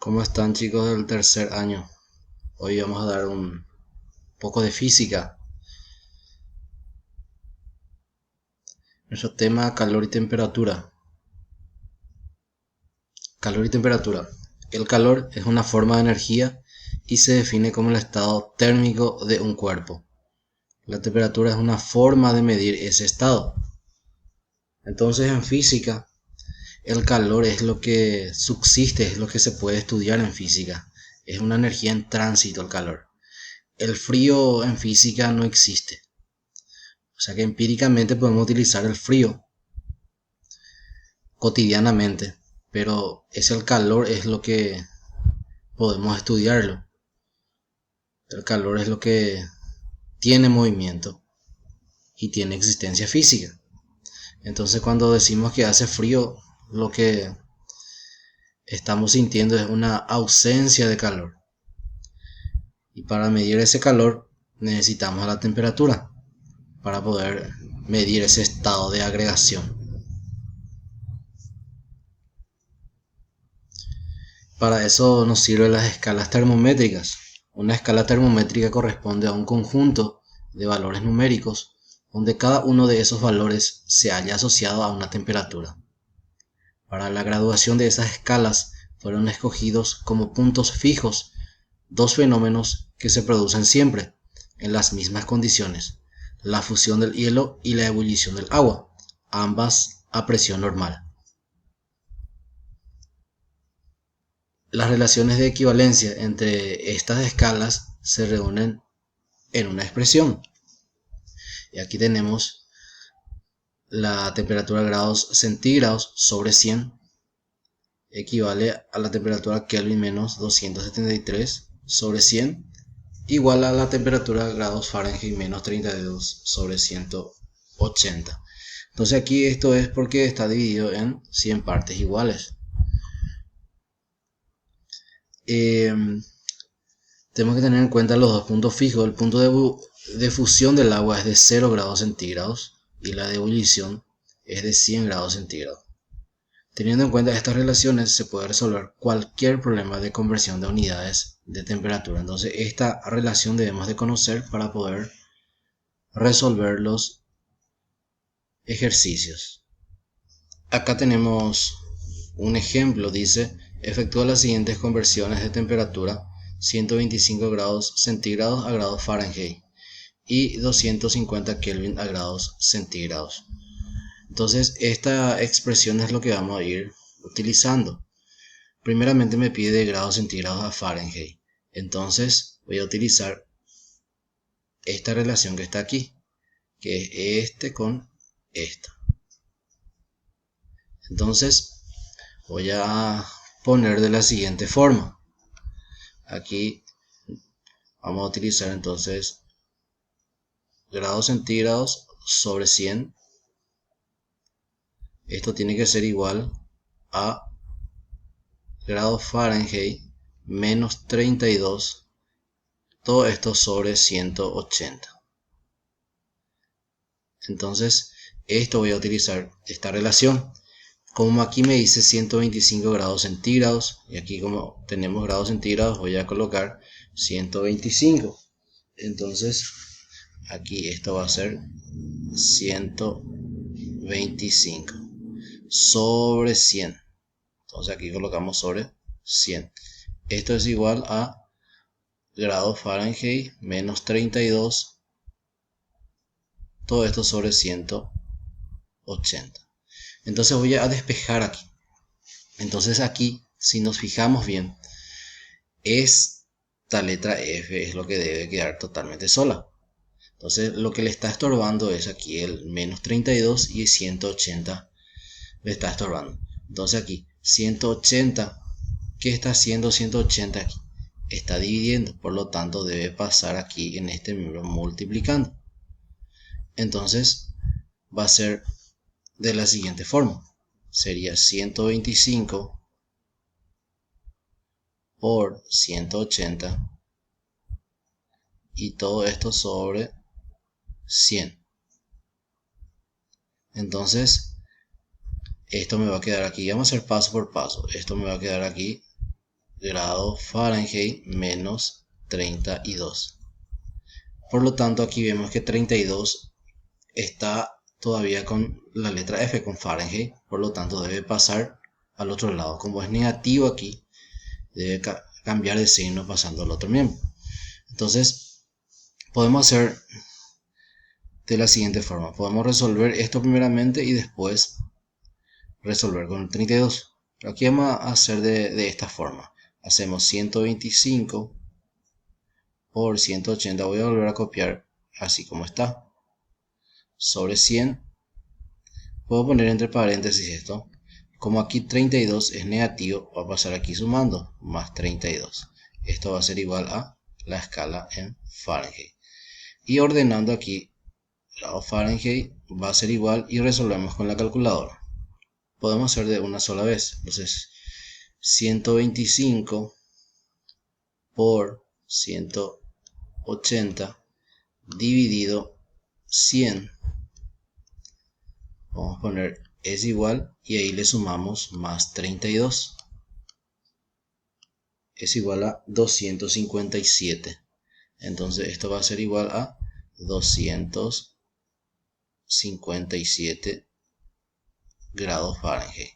¿Cómo están, chicos del tercer año? Hoy vamos a dar un poco de física. Nuestro tema: calor y temperatura. Calor y temperatura. El calor es una forma de energía y se define como el estado térmico de un cuerpo. La temperatura es una forma de medir ese estado. Entonces, en física, el calor es lo que subsiste, es lo que se puede estudiar en física. Es una energía en tránsito el calor. El frío en física no existe. O sea que empíricamente podemos utilizar el frío cotidianamente, pero el calor es lo que podemos estudiarlo. El calor es lo que tiene movimiento y tiene existencia física. Entonces, cuando decimos que hace frío, lo que estamos sintiendo es una ausencia de calor. Y para medir ese calor necesitamos la temperatura para poder medir ese estado de agregación. Para eso nos sirven las escalas termométricas. Una escala termométrica corresponde a un conjunto de valores numéricos donde cada uno de esos valores se halla asociado a una temperatura. Para la graduación de esas escalas fueron escogidos como puntos fijos dos fenómenos que se producen siempre en las mismas condiciones: la fusión del hielo y la ebullición del agua, ambas a presión normal. Las relaciones de equivalencia entre estas escalas se reúnen en una expresión. Y aquí tenemos la temperatura grados centígrados sobre 100 equivale a la temperatura Kelvin menos 273 sobre 100 igual a la temperatura grados Fahrenheit menos 32 sobre 180. Entonces aquí esto es porque está dividido en 100 partes iguales. Tenemos que tener en cuenta los dos puntos fijos. El punto de fusión del agua es de 0 grados centígrados y la de ebullición es de 100 grados centígrados. Teniendo en cuenta estas relaciones se puede resolver cualquier problema de conversión de unidades de temperatura. Entonces esta relación debemos de conocer para poder resolver los ejercicios. Acá tenemos un ejemplo. Dice: efectúa las siguientes conversiones de temperatura: 125 grados centígrados a grados Fahrenheit y 250 Kelvin a grados centígrados. Entonces esta expresión es lo que vamos a ir utilizando. Primeramente me pide grados centígrados a Fahrenheit. Entonces voy a utilizar esta relación que está aquí, que es este con esta. Entonces voy a poner de la siguiente forma. Aquí vamos a utilizar entonces grados centígrados sobre 100. Esto tiene que ser igual a grados Fahrenheit menos 32. Todo esto sobre 180. Entonces esto voy a utilizar esta relación. Como aquí me dice 125 grados centígrados y aquí como tenemos grados centígrados voy a colocar 125. Entonces aquí esto va a ser 125 sobre 100. Entonces aquí colocamos sobre 100. Esto es igual a grados Fahrenheit menos 32. Todo esto sobre 180. Entonces voy a despejar aquí. Entonces aquí, si nos fijamos bien, esta letra F es lo que debe quedar totalmente sola. Entonces lo que le está estorbando es aquí el menos 32 y 180 le está estorbando. Entonces aquí 180, ¿qué está haciendo 180 aquí? Está dividiendo, por lo tanto debe pasar aquí en este miembro multiplicando. Entonces va a ser de la siguiente forma. Sería 125 por 180 y todo esto sobre 100. Entonces esto me va a quedar aquí. Vamos a hacer paso por paso. Esto me va a quedar aquí grados Fahrenheit menos 32. Por lo tanto, aquí vemos que 32 está todavía con la letra F, con Fahrenheit, por lo tanto debe pasar al otro lado. Como es negativo aquí, debe cambiar de signo pasando al otro miembro. Entonces, podemos hacer de la siguiente forma. Podemos resolver esto primeramente y después resolver con el 32. Aquí vamos a hacer de esta forma. Hacemos 125 por 180. Voy a volver a copiar así como está. Sobre 100. Puedo poner entre paréntesis esto. Como aquí 32 es negativo, va a pasar aquí sumando. Más 32. Esto va a ser igual a la escala en Fahrenheit. Y ordenando aquí, grado Fahrenheit va a ser igual y resolvemos con la calculadora. Podemos hacer de una sola vez. Entonces, 125 por 180 dividido 100. Vamos a poner es igual y ahí le sumamos más 32. Es igual a 257. Entonces esto va a ser igual a 257 grados Fahrenheit.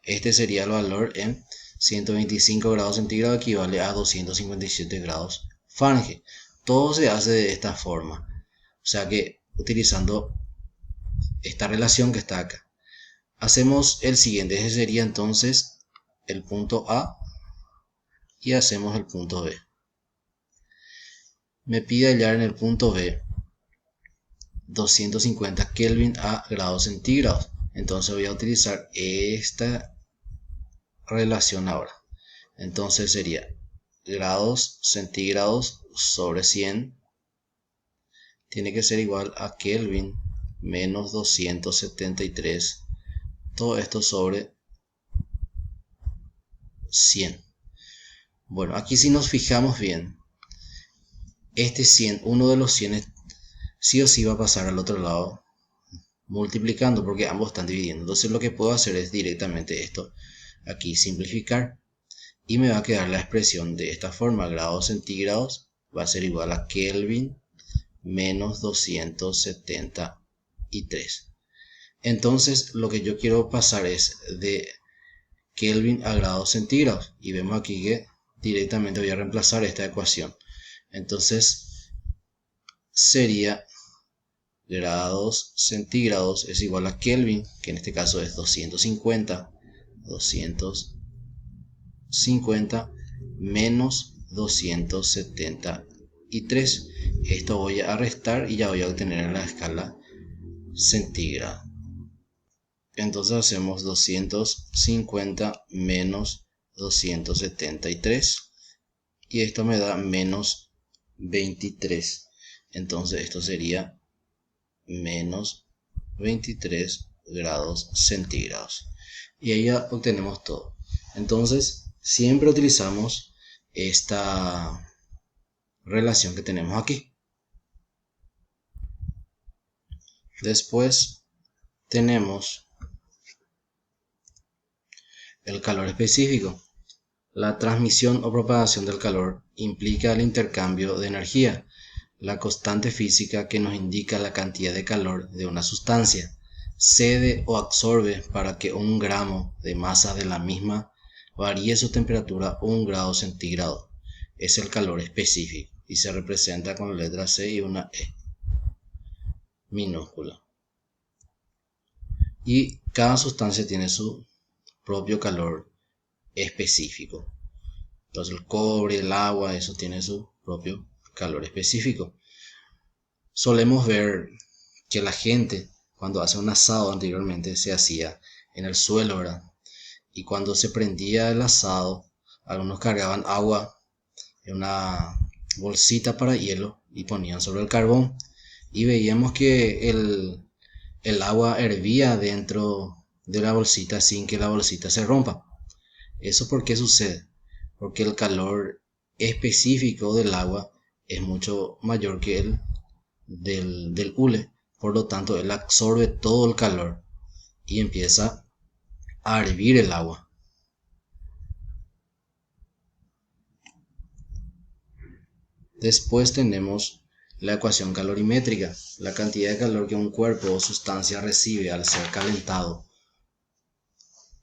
Este sería el valor en 125 grados centígrados, equivale a 257 grados Fahrenheit. Todo se hace de esta forma. O sea que utilizando esta relación que está acá. Hacemos el siguiente. Ese sería entonces el punto A. Y hacemos el punto B. Me pide hallar en el punto B 250 Kelvin a grados centígrados. Entonces voy a utilizar esta relación ahora. Entonces sería grados centígrados sobre 100 tiene que ser igual a Kelvin menos 273. Todo esto sobre 100. Bueno, aquí si nos fijamos bien, este 100, uno de los 100 sí o sí va a pasar al otro lado multiplicando porque ambos están dividiendo. Entonces lo que puedo hacer es directamente esto aquí simplificar y me va a quedar la expresión de esta forma. Grados centígrados va a ser igual a Kelvin menos 273. Entonces lo que yo quiero pasar es de Kelvin a grados centígrados y vemos aquí que directamente voy a reemplazar esta ecuación. Entonces sería grados centígrados es igual a Kelvin, que en este caso es 250 menos 273. Esto voy a restar y ya voy a obtener la escala centígrada. Entonces hacemos 250 menos 273 y esto me da menos 23. Entonces esto sería menos 23 grados centígrados. Y ahí ya obtenemos todo. Entonces siempre utilizamos esta relación que tenemos aquí. Después tenemos el calor específico. La transmisión o propagación del calor implica el intercambio de energía, la constante física que nos indica la cantidad de calor de una sustancia cede o absorbe para que un gramo de masa de la misma varíe su temperatura 1 grado centígrado. Es el calor específico y se representa con la letra C y una E minúscula. Y cada sustancia tiene su propio calor específico. Entonces el cobre, el agua, eso tiene su propio calor específico. Solemos ver que la gente cuando hace un asado anteriormente se hacía en el suelo, ¿verdad? Y cuando se prendía el asado, algunos cargaban agua en una bolsita para hielo y ponían sobre el carbón. Y veíamos que el agua hervía dentro de la bolsita sin que la bolsita se rompa. ¿Eso por qué sucede? Porque el calor específico del agua es mucho mayor que el del hule. Por lo tanto, él absorbe todo el calor y empieza a hervir el agua. Después tenemos la ecuación calorimétrica. La cantidad de calor que un cuerpo o sustancia recibe al ser calentado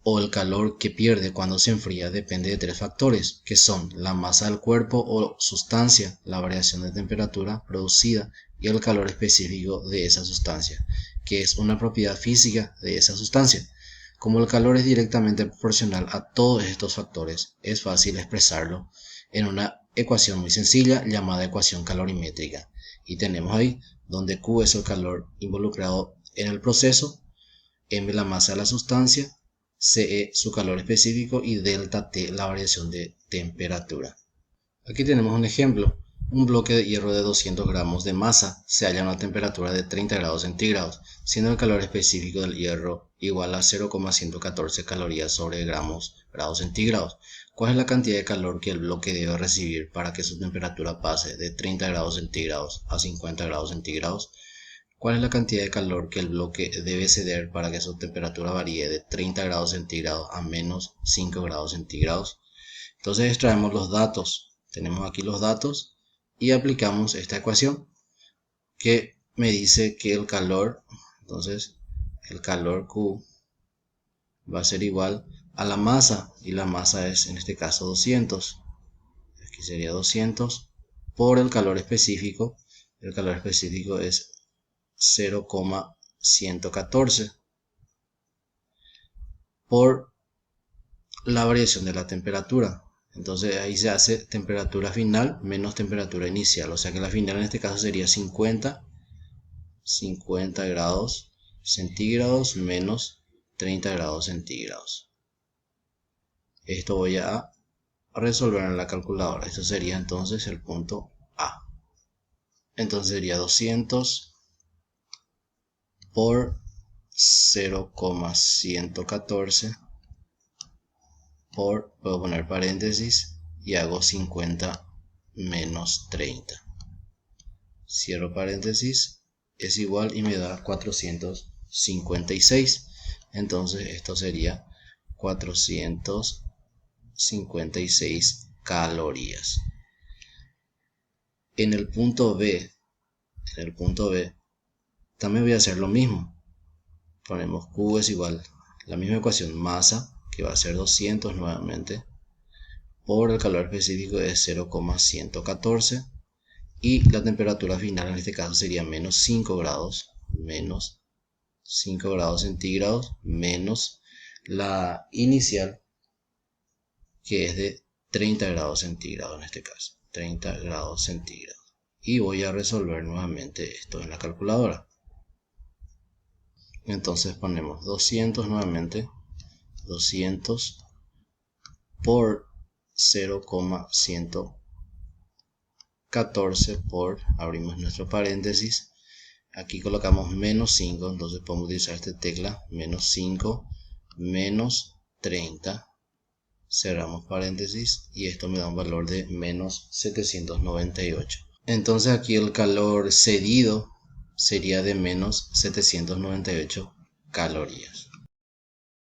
o el calor que pierde cuando se enfría depende de tres factores, que son la masa del cuerpo o sustancia, la variación de temperatura producida y el calor específico de esa sustancia, que es una propiedad física de esa sustancia. Como el calor es directamente proporcional a todos estos factores, es fácil expresarlo en una ecuación muy sencilla llamada ecuación calorimétrica. Y tenemos ahí donde Q es el calor involucrado en el proceso, M la masa de la sustancia, Ce su calor específico y delta T la variación de temperatura. Aquí tenemos un ejemplo. Un bloque de hierro de 200 gramos de masa se halla a una temperatura de 30 grados centígrados, siendo el calor específico del hierro igual a 0,114 calorías sobre grados centígrados. ¿Cuál es la cantidad de calor que el bloque debe recibir para que su temperatura pase de 30 grados centígrados a 50 grados centígrados? ¿Cuál es la cantidad de calor que el bloque debe ceder para que su temperatura varíe de 30 grados centígrados a menos 5 grados centígrados? Entonces extraemos los datos. Tenemos aquí los datos y aplicamos esta ecuación que me dice que el calor, entonces el calor Q va a ser igual a la masa, y la masa es en este caso 200. Aquí sería 200 por el calor específico. El calor específico es 0,114 por la variación de la temperatura. Entonces ahí se hace temperatura final menos temperatura inicial, o sea que la final en este caso sería 50 grados centígrados menos 30 grados centígrados. Esto voy a resolver en la calculadora. Esto sería entonces el punto A. Entonces sería 200 por 0,114 por, puedo poner paréntesis y hago 50 menos 30. Cierro paréntesis, es igual y me da 456. Entonces esto sería 456 calorías. En el punto B, también voy a hacer lo mismo. Ponemos Q es igual, la misma ecuación, masa, que va a ser 200 nuevamente, por el calor específico de 0,114 y la temperatura final en este caso sería menos 5 grados centígrados menos la inicial que es de 30 grados centígrados en este caso, 30 grados centígrados. Y voy a resolver nuevamente esto en la calculadora. Entonces ponemos 200 nuevamente, 200 por 0,114 por, abrimos nuestro paréntesis, aquí colocamos menos 5, entonces podemos utilizar esta tecla, menos 5, menos 30, cerramos paréntesis y esto me da un valor de menos 798. Entonces aquí el calor cedido sería de menos 798 calorías.